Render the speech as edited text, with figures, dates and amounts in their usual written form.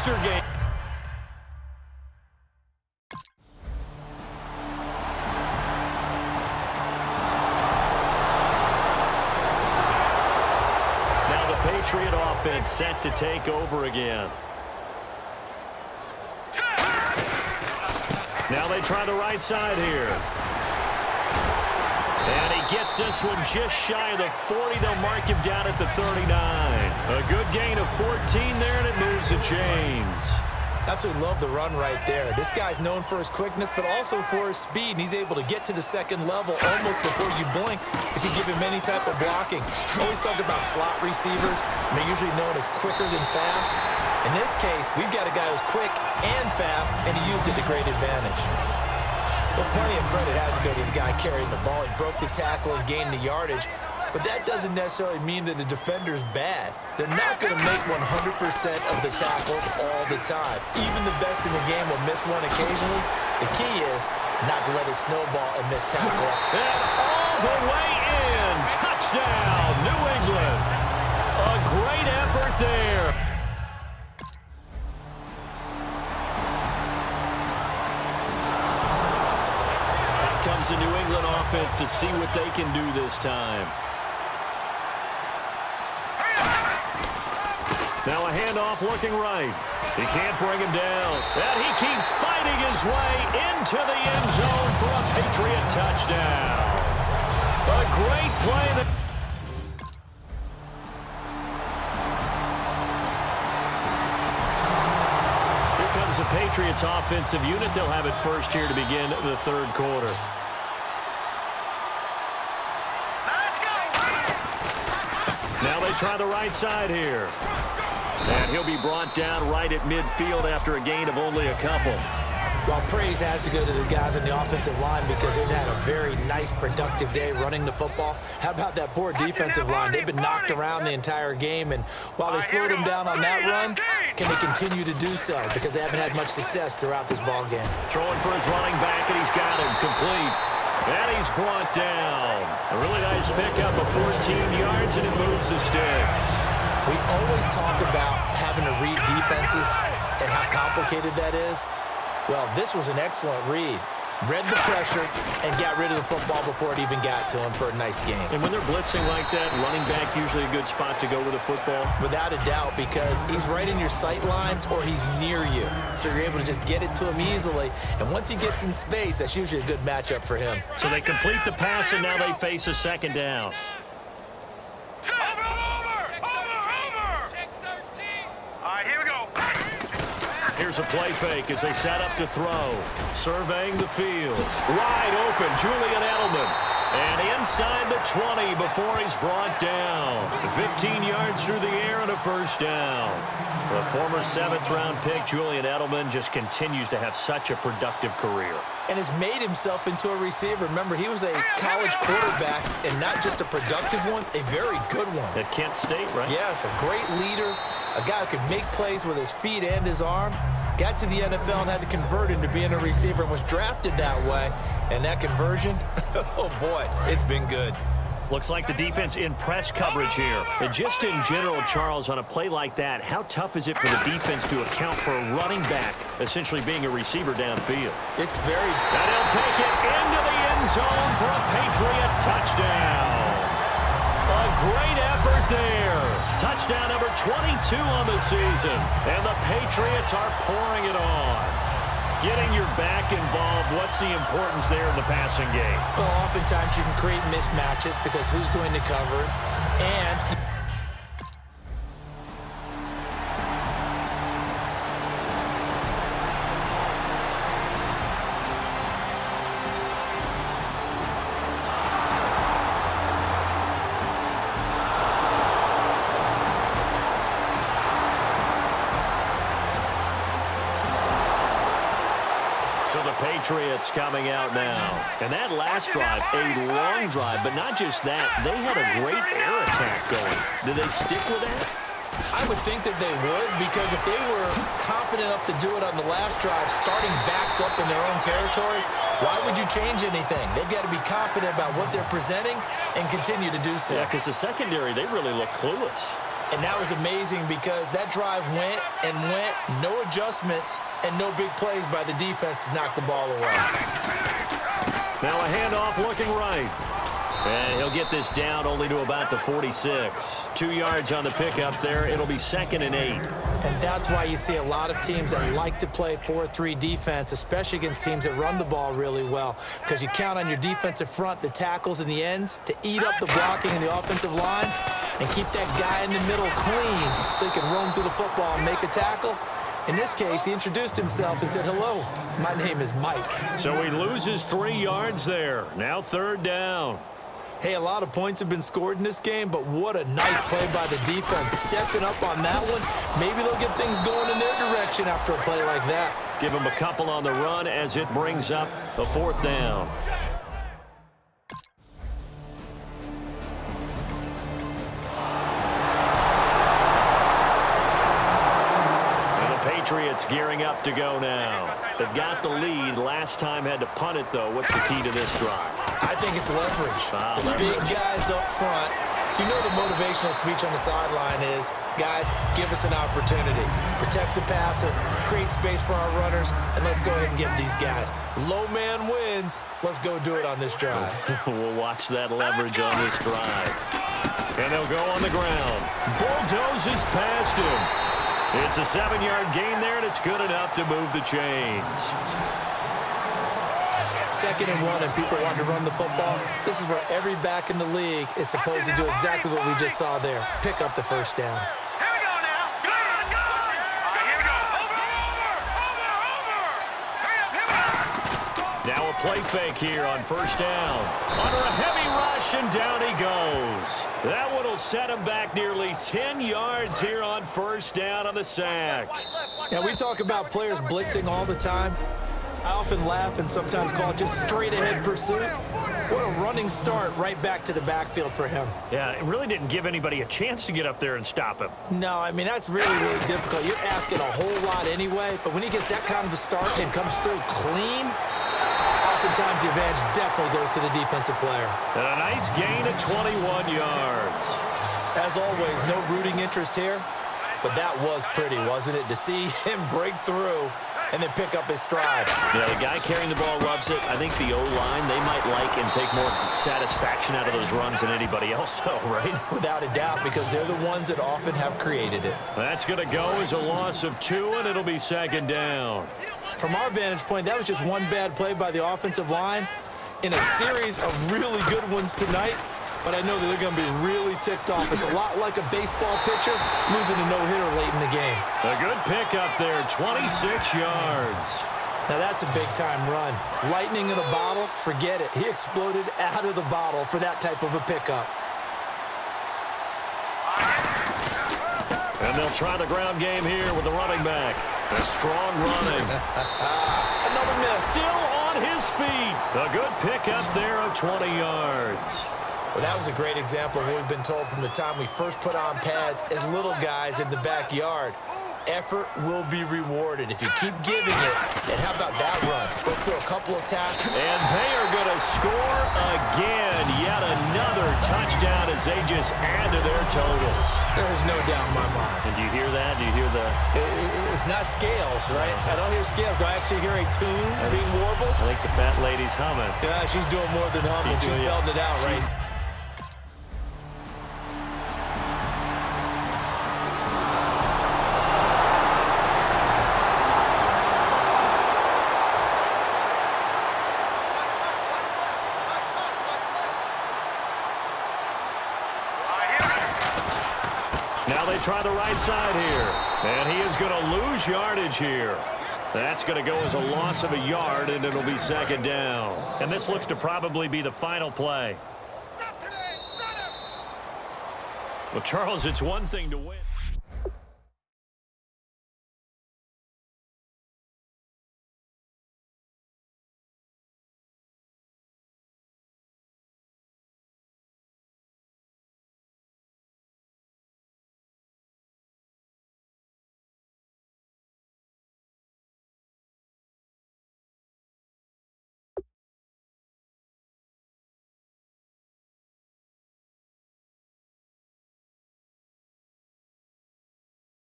monster game. Now the Patriot offense set to take over again. Now they try the right side here. And he gets this one just shy of the 40. They'll mark him down at the 39. A good gain of 14 there, and it moves the chains. Absolutely love the run right there. This guy's known for his quickness, but also for his speed. And he's able to get to the second level almost before you blink if you give him any type of blocking. Always talk about slot receivers. They're usually known as quicker than fast. In this case, we've got a guy who's quick and fast, and he used it to great advantage. Well, plenty of credit has to go to the guy carrying the ball. He broke the tackle and gained the yardage. But that doesn't necessarily mean that the defender's bad. They're not going to make 100% of the tackles all the time. Even the best in the game will miss one occasionally. The key is not to let it snowball and miss tackle. And all the way in. Touchdown, New England. A great effort there. Out comes the New England offense to see what they can do this time. Now a handoff looking right. He can't bring him down. And he keeps fighting his way into the end zone for a Patriot touchdown. A great play. Here comes the Patriots offensive unit. They'll have it first here to begin the third quarter. Now they try the right side here. And he'll be brought down right at midfield after a gain of only a couple. Well, praise has to go to the guys on the offensive line because they've had a very nice, productive day running the football. How about that poor defensive line? They've been knocked around the entire game, and while they slowed them down on that run, can they continue to do so? Because they haven't had much success throughout this ball game. Throwing for his running back, and he's got him complete. And he's brought down. A really nice pickup of 14 yards, and it moves the sticks. We always talk about having to read defenses and how complicated that is. Well, this was an excellent read. Read the pressure and got rid of the football before it even got to him for a nice game. And when they're blitzing like that, running back usually a good spot to go with a football? Without a doubt, because he's right in your sight line or he's near you. So you're able to just get it to him easily. And once he gets in space, that's usually a good matchup for him. So they complete the pass, and now they face a second down. Here's a play fake as they set up to throw. Surveying the field. Wide open, Julian Edelman. And inside the 20 before he's brought down. 15 yards through the air and a first down. The former 7th-round pick, Julian Edelman, just continues to have such a productive career. And has made himself into a receiver. Remember, he was a college quarterback, and not just a productive one, a very good one. At Kent State, right? Yes, a great leader, a guy who could make plays with his feet and his arm. Got to the NFL and had to convert into being a receiver and was drafted that way. And that conversion, oh boy, it's been good. Looks like the defense in press coverage here. And just in general, Charles, on a play like that, how tough is it for the defense to account for a running back essentially being a receiver downfield? It's very... And he'll take it into the end zone for a Patriot touchdown. A great effort there. Touchdown number 22 on the season. And the Patriots are pouring it on. Getting your back involved, what's the importance there in the passing game? Well, oftentimes you can create mismatches because who's going to cover and... So the Patriots coming out now. And that last drive, a long drive, but not just that. They had a great air attack going. Did they stick with that? I would think that they would, because if they were confident enough to do it on the last drive, starting backed up in their own territory, why would you change anything? They've got to be confident about what they're presenting and continue to do so. Yeah, because the secondary, they really look clueless. And that was amazing because that drive went and went, no adjustments, and no big plays by the defense to knock the ball away. Now a handoff looking right. And he'll get this down only to about the 46. 2 yards on the pickup there. It'll be 2nd and 8. And that's why you see a lot of teams that like to play 4-3 defense, especially against teams that run the ball really well, because you count on your defensive front, the tackles and the ends, to eat up the blocking in the offensive line and keep that guy in the middle clean so he can roam through the football and make a tackle. In this case, he introduced himself and said, "Hello, my name is Mike." So he loses 3 yards there. Now 3rd down. Hey, a lot of points have been scored in this game, but what a nice play by the defense. Stepping up on that one, maybe they'll get things going in their direction after a play like that. Give him a couple on the run as it brings up the 4th down. Patriots gearing up to go now. They've got the lead. Last time had to punt it, though. What's the key to this drive? I think it's leverage. The Leverage. big guys up front. You know the motivational speech on the sideline is, guys, give us an opportunity. Protect the passer, create space for our runners, and let's go ahead and get these guys. Low man wins. Let's go do it on this drive. We'll watch that leverage on this drive. And they'll go on the ground. Bulldozes past him. It's a 7-yard gain there, and it's good enough to move the chains. 2nd and 1, and people want to run the football. This is where every back in the league is supposed to do exactly what we just saw there. Pick up the 1st down. Here we go now. Go on, go on. Here we go. Over. Now a play fake here on 1st down. Under a heavy rush, and down he goes. That one will set him back nearly 10 yards here on 1st down on the sack. Now, we talk about players blitzing all the time. I often laugh and sometimes call it just straight-ahead pursuit. What a running start right back to the backfield for him. Yeah, it really didn't give anybody a chance to get up there and stop him. No, I mean, that's really, really difficult. You're asking a whole lot anyway, but when he gets that kind of a start and comes through clean, oftentimes the advantage definitely goes to the defensive player. And a nice gain of 21 yards. As always, no rooting interest here, but that was pretty, wasn't it? To see him break through and then pick up his stride. Yeah, the guy carrying the ball loves it. I think the O-line, they might like and take more satisfaction out of those runs than anybody else, though, right? Without a doubt, because they're the ones that often have created it. That's going to go as a loss of 2, and it'll be 2nd down. From our vantage point, that was just one bad play by the offensive line in a series of really good ones tonight. But I know that they're going to be really ticked off. It's a lot like a baseball pitcher losing a no-hitter late in the game. A good pickup there, 26 yards. Now that's a big-time run. Lightning in a bottle, forget it. He exploded out of the bottle for that type of a pickup. And they'll try the ground game here with the running back. A strong running. Another miss. Still on his feet. A good pickup there of 20 yards. Well, that was a great example of what we've been told from the time we first put on pads as little guys in the backyard. Effort will be rewarded if you keep giving it. And how about that run? Go through a couple of tackles. And they are going to score again. Yet another touchdown as they just add to their totals. There's no doubt in my mind. And do you hear that? Do you hear the... It's not scales, right? I don't hear scales. Do I actually hear a tune being warbled? I think the fat lady's humming. Yeah, she's doing more than humming. She's belting it out, right? Now they try the right side here. And he is going to lose yardage here. That's going to go as a loss of a yard, and it'll be 2nd down. And this looks to probably be the final play. Well, Charles, it's one thing to win.